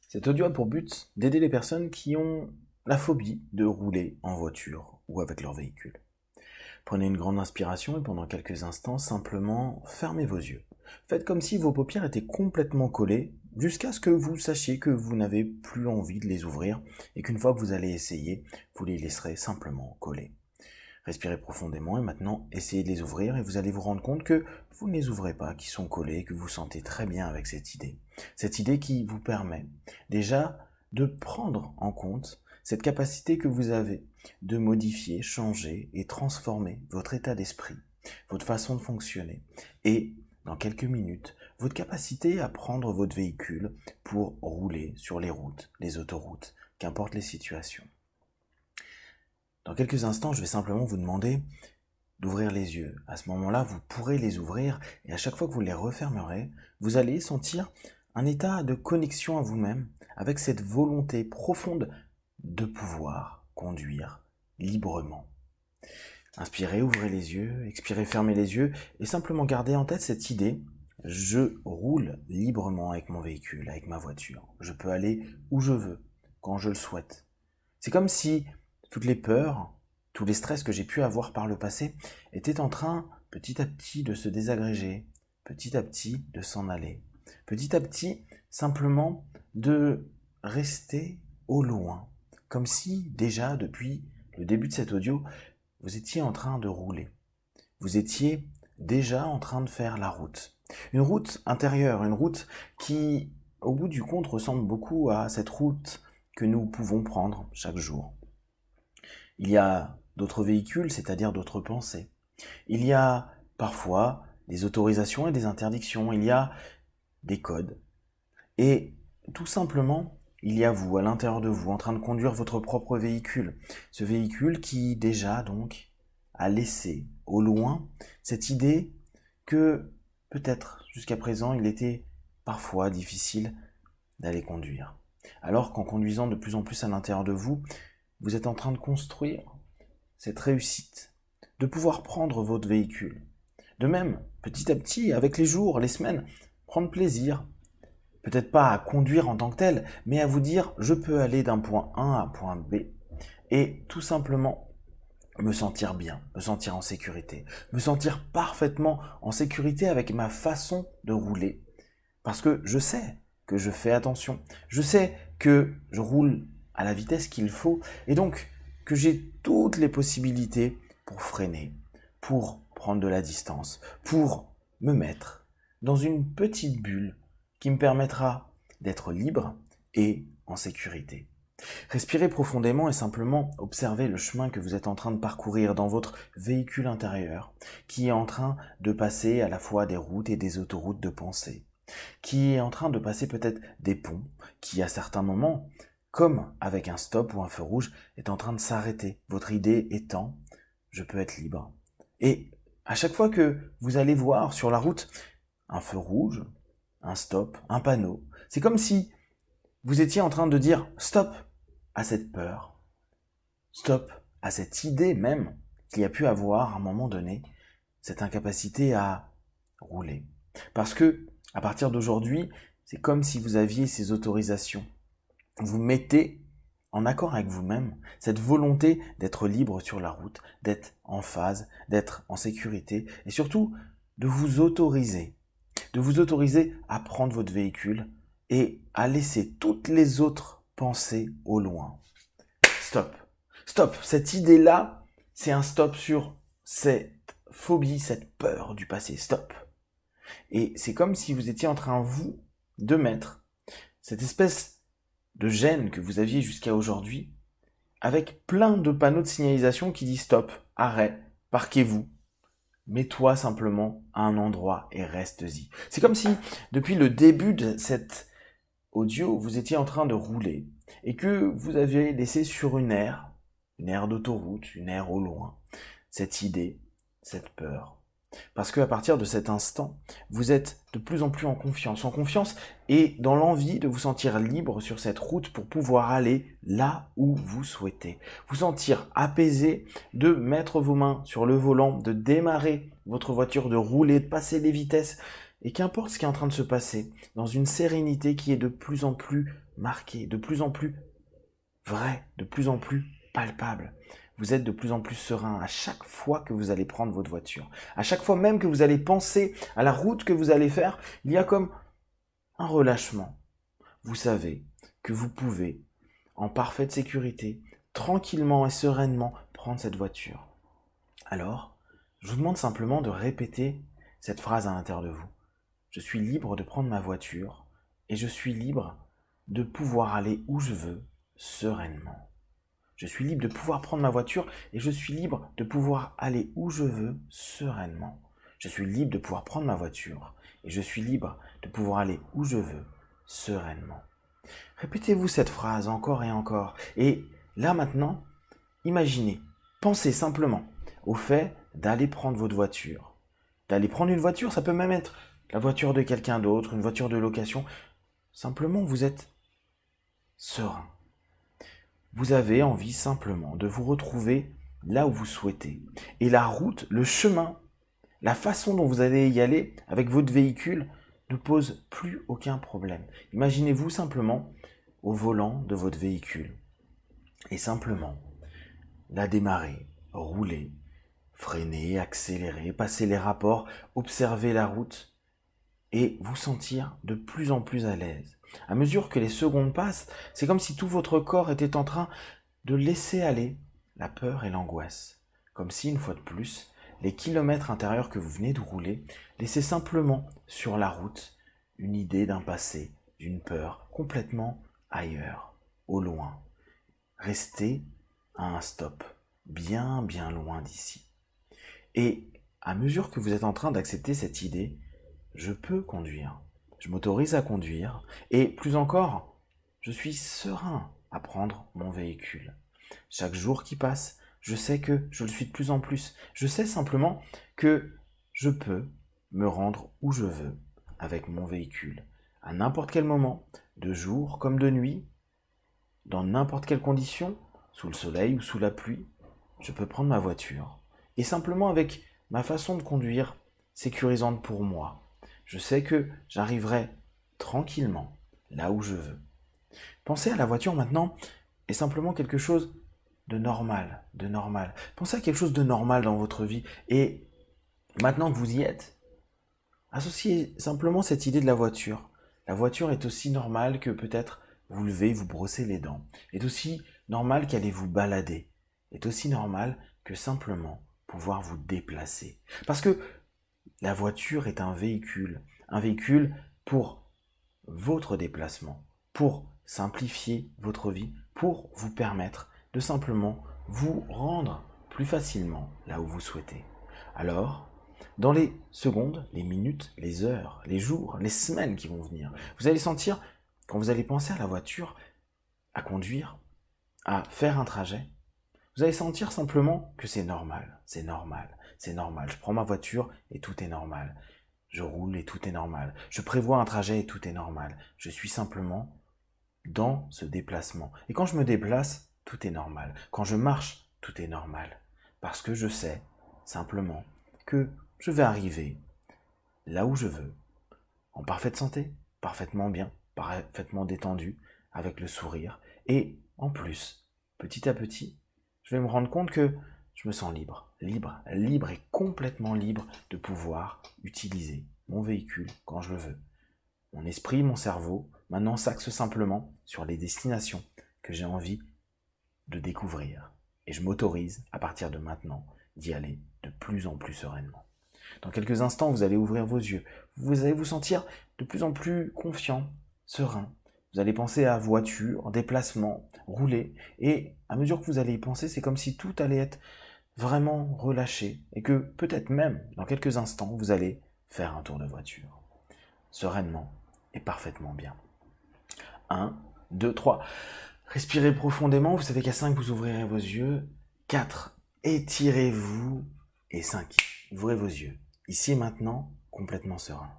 Cet audio a pour but d'aider les personnes qui ont la phobie de rouler en voiture ou avec leur véhicule. Prenez une grande inspiration et pendant quelques instants, simplement fermez vos yeux. Faites comme si vos paupières étaient complètement collées jusqu'à ce que vous sachiez que vous n'avez plus envie de les ouvrir et qu'une fois que vous allez essayer, vous les laisserez simplement coller. Respirez profondément et maintenant essayez de les ouvrir et vous allez vous rendre compte que vous ne les ouvrez pas, qu'ils sont collés, que vous vous sentez très bien avec cette idée. Cette idée qui vous permet déjà de prendre en compte cette capacité que vous avez de modifier, changer et transformer votre état d'esprit, votre façon de fonctionner et, dans quelques minutes, votre capacité à prendre votre véhicule pour rouler sur les routes, les autoroutes, qu'importe les situations. Dans quelques instants, je vais simplement vous demander d'ouvrir les yeux. À ce moment-là, vous pourrez les ouvrir et à chaque fois que vous les refermerez, vous allez sentir un état de connexion à vous-même avec cette volonté profonde de pouvoir conduire librement. Inspirez, ouvrez les yeux, expirez, fermez les yeux et simplement gardez en tête cette idée. Je roule librement avec mon véhicule, avec ma voiture. Je peux aller où je veux, quand je le souhaite. C'est comme si toutes les peurs, tous les stress que j'ai pu avoir par le passé étaient en train, petit à petit, de se désagréger, petit à petit, de s'en aller. Petit à petit, simplement, de rester au loin. Comme si, déjà, depuis le début de cet audio, vous étiez en train de rouler. Vous étiez déjà en train de faire la route. Une route intérieure, une route qui, au bout du compte, ressemble beaucoup à cette route que nous pouvons prendre chaque jour. Il y a d'autres véhicules, c'est-à-dire d'autres pensées. Il y a parfois des autorisations et des interdictions. Il y a des codes. Et tout simplement, il y a vous, à l'intérieur de vous, en train de conduire votre propre véhicule. Ce véhicule qui, déjà, donc, a laissé au loin cette idée que, peut-être, jusqu'à présent, il était parfois difficile d'aller conduire. Alors qu'en conduisant de plus en plus à l'intérieur de vous, vous êtes en train de construire cette réussite, de pouvoir prendre votre véhicule. De même, petit à petit, avec les jours, les semaines, prendre plaisir, peut-être pas à conduire en tant que tel, mais à vous dire, je peux aller d'un point A à un point B, et tout simplement me sentir bien, me sentir en sécurité, me sentir parfaitement en sécurité avec ma façon de rouler. Parce que je sais que je fais attention, je sais que je roule à la vitesse qu'il faut, et donc que j'ai toutes les possibilités pour freiner, pour prendre de la distance, pour me mettre dans une petite bulle qui me permettra d'être libre et en sécurité. Respirez profondément et simplement observez le chemin que vous êtes en train de parcourir dans votre véhicule intérieur, qui est en train de passer à la fois des routes et des autoroutes de pensée, qui est en train de passer peut-être des ponts, qui à certains moments, comme avec un stop ou un feu rouge, est en train de s'arrêter. Votre idée étant, je peux être libre. Et à chaque fois que vous allez voir sur la route un feu rouge, un stop, un panneau, c'est comme si vous étiez en train de dire stop à cette peur, stop à cette idée même qu'il y a pu avoir à un moment donné, cette incapacité à rouler. Parce que, à partir d'aujourd'hui, c'est comme si vous aviez ces autorisations. Vous mettez en accord avec vous-même cette volonté d'être libre sur la route, d'être en phase, d'être en sécurité et surtout de vous autoriser à prendre votre véhicule et à laisser toutes les autres pensées au loin. Stop. Stop. Cette idée-là, c'est un stop sur cette phobie, cette peur du passé. Stop. Et c'est comme si vous étiez en train, vous, de mettre cette espèce de gêne que vous aviez jusqu'à aujourd'hui avec plein de panneaux de signalisation qui disent stop, arrêt, parquez-vous. Mets-toi simplement à un endroit et reste-y. C'est comme si, depuis le début de cet audio, vous étiez en train de rouler et que vous aviez laissé sur une aire d'autoroute, une aire au loin, cette idée, cette peur. Parce qu'à partir de cet instant, vous êtes de plus en plus en confiance et dans l'envie de vous sentir libre sur cette route pour pouvoir aller là où vous souhaitez. Vous sentir apaisé, de mettre vos mains sur le volant, de démarrer votre voiture, de rouler, de passer les vitesses et qu'importe ce qui est en train de se passer, dans une sérénité qui est de plus en plus marquée, de plus en plus vraie, de plus en plus palpable. Vous êtes de plus en plus serein à chaque fois que vous allez prendre votre voiture. À chaque fois même que vous allez penser à la route que vous allez faire, il y a comme un relâchement. Vous savez que vous pouvez, en parfaite sécurité, tranquillement et sereinement, prendre cette voiture. Alors, je vous demande simplement de répéter cette phrase à l'intérieur de vous. Je suis libre de prendre ma voiture et je suis libre de pouvoir aller où je veux sereinement. Je suis libre de pouvoir prendre ma voiture et je suis libre de pouvoir aller où je veux sereinement. Je suis libre de pouvoir prendre ma voiture et je suis libre de pouvoir aller où je veux sereinement. Répétez-vous cette phrase encore et encore. Et là maintenant, imaginez, pensez simplement au fait d'aller prendre votre voiture. D'aller prendre une voiture, ça peut même être la voiture de quelqu'un d'autre, une voiture de location. Simplement, vous êtes serein. Vous avez envie simplement de vous retrouver là où vous souhaitez. Et la route, le chemin, la façon dont vous allez y aller avec votre véhicule ne pose plus aucun problème. Imaginez-vous simplement au volant de votre véhicule et simplement la démarrer, rouler, freiner, accélérer, passer les rapports, observer la route et vous sentir de plus en plus à l'aise. À mesure que les secondes passent, c'est comme si tout votre corps était en train de laisser aller la peur et l'angoisse. Comme si, une fois de plus, les kilomètres intérieurs que vous venez de rouler laissaient simplement sur la route une idée d'un passé, d'une peur complètement ailleurs, au loin. Restez à un stop, bien bien loin d'ici. Et à mesure que vous êtes en train d'accepter cette idée, je peux conduire, je m'autorise à conduire, et plus encore, je suis serein à prendre mon véhicule. Chaque jour qui passe, je sais que je le suis de plus en plus. Je sais simplement que je peux me rendre où je veux avec mon véhicule, à n'importe quel moment, de jour comme de nuit, dans n'importe quelle condition, sous le soleil ou sous la pluie, je peux prendre ma voiture. Et simplement avec ma façon de conduire sécurisante pour moi, je sais que j'arriverai tranquillement là où je veux. Penser à la voiture maintenant est simplement quelque chose de normal, de normal. Pensez à quelque chose de normal dans votre vie et maintenant que vous y êtes, associez simplement cette idée de la voiture. La voiture est aussi normale que peut-être vous levez, vous brossez les dents. Est aussi normal qu'allez vous balader. Est aussi normal que simplement pouvoir vous déplacer. Parce que la voiture est un véhicule pour votre déplacement, pour simplifier votre vie, pour vous permettre de simplement vous rendre plus facilement là où vous souhaitez. Alors, dans les secondes, les minutes, les heures, les jours, les semaines qui vont venir, vous allez sentir, quand vous allez penser à la voiture, à conduire, à faire un trajet, vous allez sentir simplement que c'est normal, c'est normal, c'est normal. Je prends ma voiture et tout est normal. Je roule et tout est normal. Je prévois un trajet et tout est normal. Je suis simplement dans ce déplacement. Et quand je me déplace, tout est normal. Quand je marche, tout est normal. Parce que je sais simplement que je vais arriver là où je veux, en parfaite santé, parfaitement bien, parfaitement détendu, avec le sourire. Et en plus, petit à petit, je vais me rendre compte que je me sens libre, libre et complètement libre de pouvoir utiliser mon véhicule quand je le veux. Mon esprit, mon cerveau, maintenant s'axe simplement sur les destinations que j'ai envie de découvrir. Et je m'autorise, à partir de maintenant, d'y aller de plus en plus sereinement. Dans quelques instants, vous allez ouvrir vos yeux. Vous allez vous sentir de plus en plus confiant, serein. Vous allez penser à voiture, déplacement, rouler. Et à mesure que vous allez y penser, c'est comme si tout allait être vraiment relâché. Et que peut-être même, dans quelques instants, vous allez faire un tour de voiture. Sereinement et parfaitement bien. 1, 2, 3. Respirez profondément. Vous savez qu'à 5, vous ouvrirez vos yeux. 4. Étirez-vous. Et 5. Ouvrez vos yeux. Ici et maintenant, complètement serein.